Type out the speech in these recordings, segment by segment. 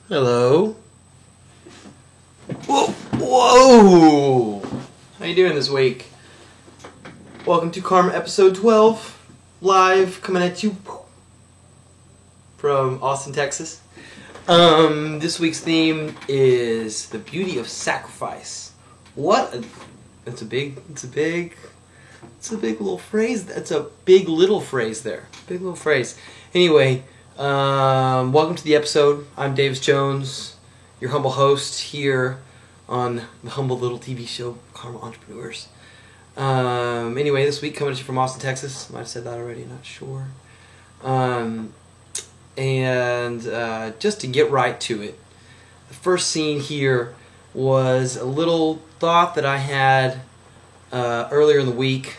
Hello. Whoa! Whoa! How you doing this week? Welcome to Karma episode 12, live coming at you from Austin, Texas. This week's theme is the beauty of sacrifice. It's a big little phrase. That's a big little phrase there. Big little phrase. Anyway, welcome to the episode. I'm Davis Jones, your humble host here on the humble little TV show, Karma Entrepreneurs. Anyway, this week coming at you from Austin, Texas. Might have said that already, not sure. Just to get right to it, the first scene here was a little thought that I had earlier in the week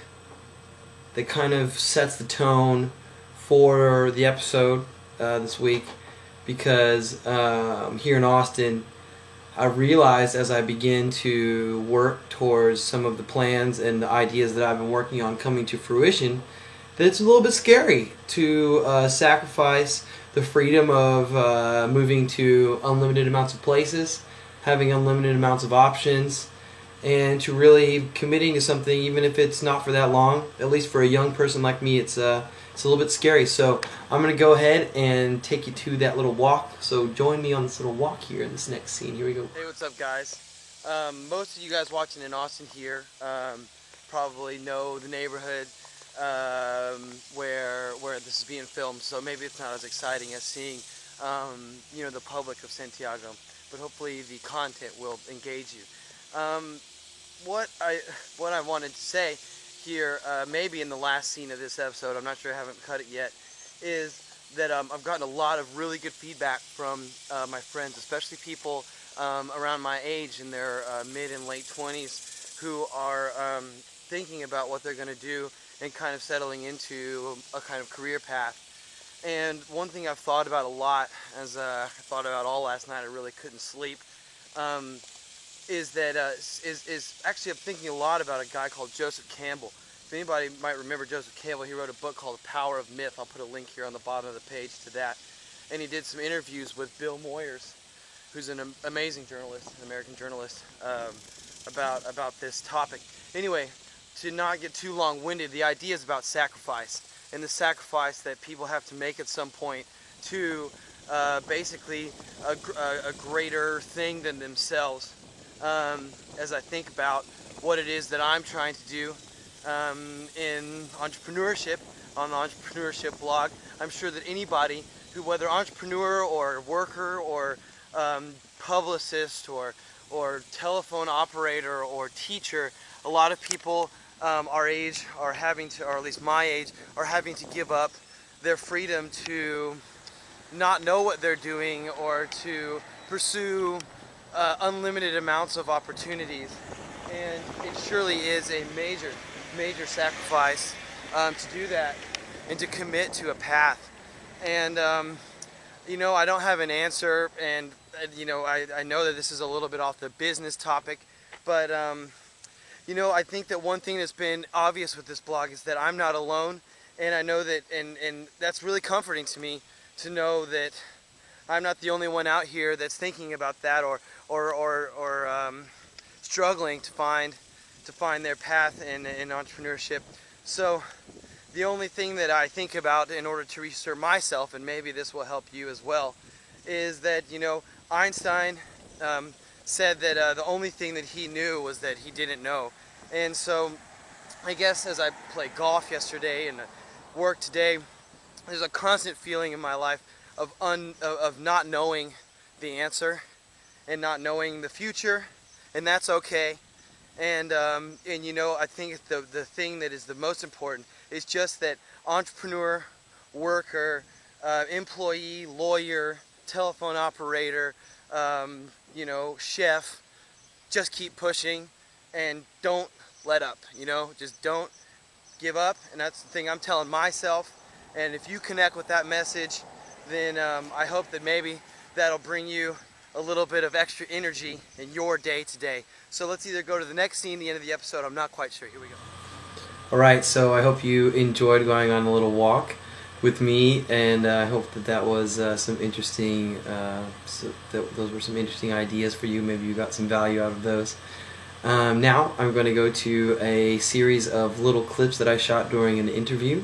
that kind of sets the tone for the episode this week, because here in Austin, I realized as I begin to work towards some of the plans and the ideas that I've been working on coming to fruition, that it's a little bit scary to sacrifice the freedom of moving to unlimited amounts of places, having unlimited amounts of options, and to really committing to something, even if it's not for that long. At least for a young person like me, it's a little bit scary. So I'm going to go ahead and take you to that little walk. So join me on this little walk here in this next scene. Here we go. Hey, what's up, guys? Most of you guys watching in Austin here probably know the neighborhood where this is being filmed. So maybe it's not as exciting as seeing the public of Santiago, but hopefully the content will engage you. What I wanted to say here, maybe in the last scene of this episode, I'm not sure, I haven't cut it yet, is that I've gotten a lot of really good feedback from my friends, especially people around my age in their mid and late 20s who are thinking about what they're going to do and kind of settling into a kind of career path. And one thing I've thought about a lot, as I thought about all last night, I really couldn't sleep, is actually I'm thinking a lot about a guy called Joseph Campbell. If anybody might remember Joseph Campbell, he wrote a book called The Power of Myth. I'll put a link here on the bottom of the page to that. And he did some interviews with Bill Moyers, who's an amazing journalist, an American journalist, about this topic. Anyway, to not get too long-winded, the idea is about sacrifice, and the sacrifice that people have to make at some point to basically a greater thing than themselves. As I think about what it is that I'm trying to do in entrepreneurship, on the entrepreneurship blog, I'm sure that anybody who, whether entrepreneur or worker or publicist or telephone operator or teacher, a lot of people our age are having to, or at least my age, are having to give up their freedom to not know what they're doing or to pursue unlimited amounts of opportunities. And it surely is a major sacrifice to do that and to commit to a path. And I don't have an answer, and I know that this is a little bit off the business topic, but I think that one thing that's been obvious with this blog is that I'm not alone, and I know that, and that's really comforting to me to know that I'm not the only one out here that's thinking about that or struggling to find their path in entrepreneurship. So the only thing that I think about in order to reassert myself, and maybe this will help you as well, is that Einstein said that the only thing that he knew was that he didn't know. And so I guess as I played golf yesterday and work today, there's a constant feeling in my life of not knowing the answer and not knowing the future, and that's okay. And I think the thing that is the most important is just that entrepreneur, worker, employee, lawyer, telephone operator, chef, just keep pushing and don't let up, just don't give up. And that's the thing I'm telling myself. And if you connect with that message, then I hope that maybe that'll bring you a little bit of extra energy in your day today. So let's either go to the next scene, the end of the episode. I'm not quite sure. Here we go. All right, so I hope you enjoyed going on a little walk. with me, and I hope that was some interesting. Those were some interesting ideas for you. Maybe you got some value out of those. Now I'm going to go to a series of little clips that I shot during an interview,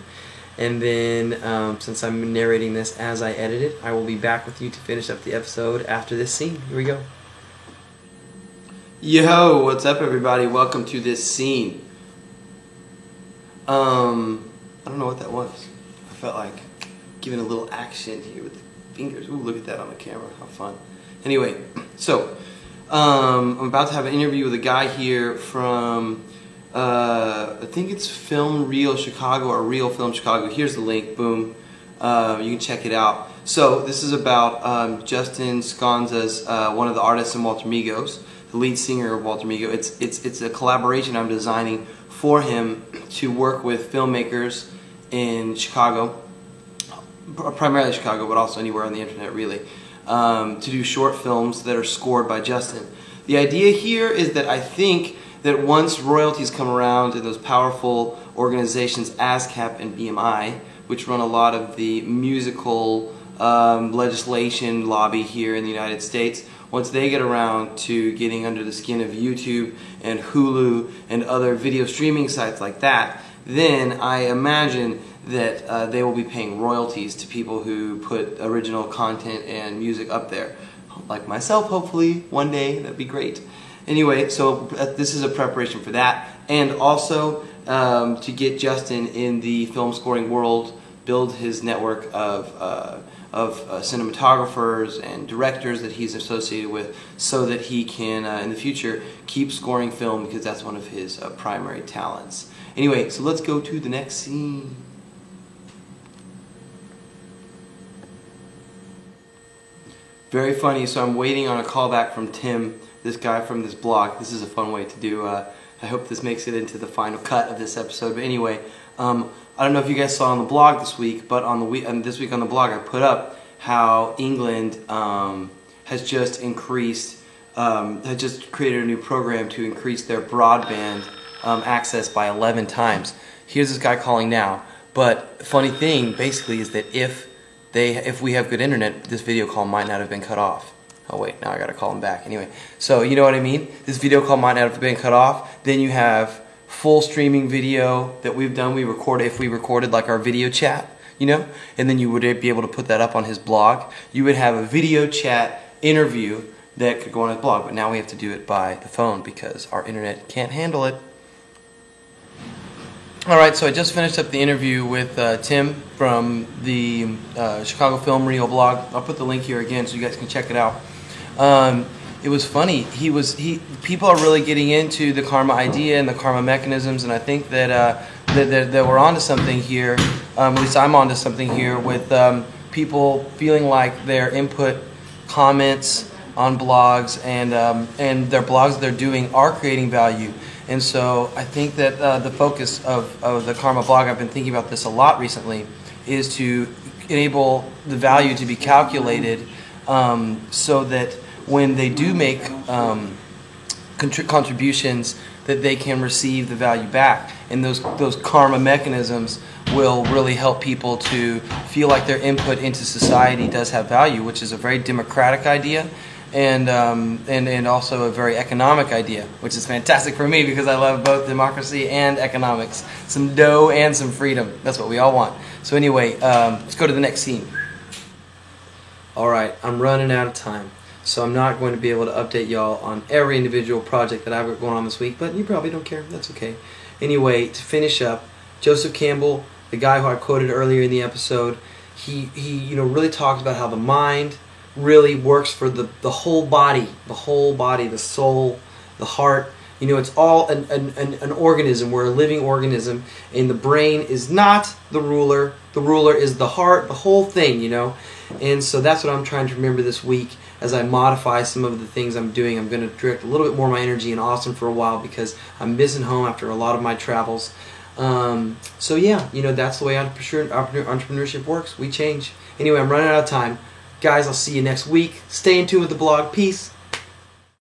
and then since I'm narrating this as I edit it, I will be back with you to finish up the episode after this scene. Here we go. Yo, what's up, everybody? Welcome to this scene. I don't know what that was. I felt like giving a little action here with the fingers. Ooh, look at that on the camera. How fun. Anyway, so I'm about to have an interview with a guy here from I think it's Film Reel Chicago or Real Film Chicago. Here's the link. Boom. You can check it out. So this is about Justin Sconza's one of the artists in Walter Migos, the lead singer of Walter Migos. It's a collaboration I'm designing for him to work with filmmakers in Chicago, primarily Chicago, but also anywhere on the internet, really, to do short films that are scored by Justin. The idea here is that I think that once royalties come around in those powerful organizations ASCAP and BMI, which run a lot of the musical legislation lobby here in the United States, once they get around to getting under the skin of YouTube and Hulu and other video streaming sites like that, then I imagine that they will be paying royalties to people who put original content and music up there. Like myself, hopefully, one day. That'd be great. Anyway, so this is a preparation for that, and also to get Justin in the film scoring world, build his network of cinematographers and directors that he's associated with, so that he can, in the future, keep scoring film, because that's one of his primary talents. Anyway, so let's go to the next scene. Very funny. So I'm waiting on a callback from Tim, this guy from this blog. This is a fun way to do. I hope this makes it into the final cut of this episode. But anyway, I don't know if you guys saw on the blog this week, but this week on the blog I put up how England has just increased, has just created a new program to increase their broadband access by 11 times. Here's this guy calling now. But the funny thing, basically, is that if we have good internet, this video call might not have been cut off. Oh wait, now I gotta call him back. Anyway, so you know what I mean? This video call might not have been cut off. Then you have full streaming video that we've done. If we recorded like our video chat, you know, and then you would be able to put that up on his blog. You would have a video chat interview that could go on his blog, but now we have to do it by the phone because our internet can't handle it. Alright, so I just finished up the interview with Tim from the Chicago Film Reel blog. I'll put the link here again so you guys can check it out. It was funny. People are really getting into the karma idea and the karma mechanisms, and I think that that we're onto something here. At least I'm onto something here with people feeling like their input, comments on blogs and their blogs they're doing are creating value. And so I think that the focus of the Karma blog, I've been thinking about this a lot recently, is to enable the value to be calculated so that when they do make contributions, that they can receive the value back. And those karma mechanisms will really help people to feel like their input into society does have value, which is a very democratic idea. And also a very economic idea, which is fantastic for me because I love both democracy and economics. Some dough and some freedom. That's what we all want. So anyway, let's go to the next scene. Alright, I'm running out of time. So I'm not going to be able to update y'all on every individual project that I've got going on this week, but you probably don't care. That's okay. Anyway, to finish up, Joseph Campbell, the guy who I quoted earlier in the episode, he really talks about how the mind really works for the whole body, the soul, the heart. You know, it's all an organism. We're a living organism, and the brain is not the ruler. The ruler is the heart, the whole thing, you know. And so that's what I'm trying to remember this week as I modify some of the things I'm doing. I'm going to direct a little bit more of my energy in Austin for a while because I'm missing home after a lot of my travels. So yeah, you know, that's the way entrepreneurship works. We change. Anyway, I'm running out of time. Guys, I'll see you next week. Stay in tune with the blog. Peace.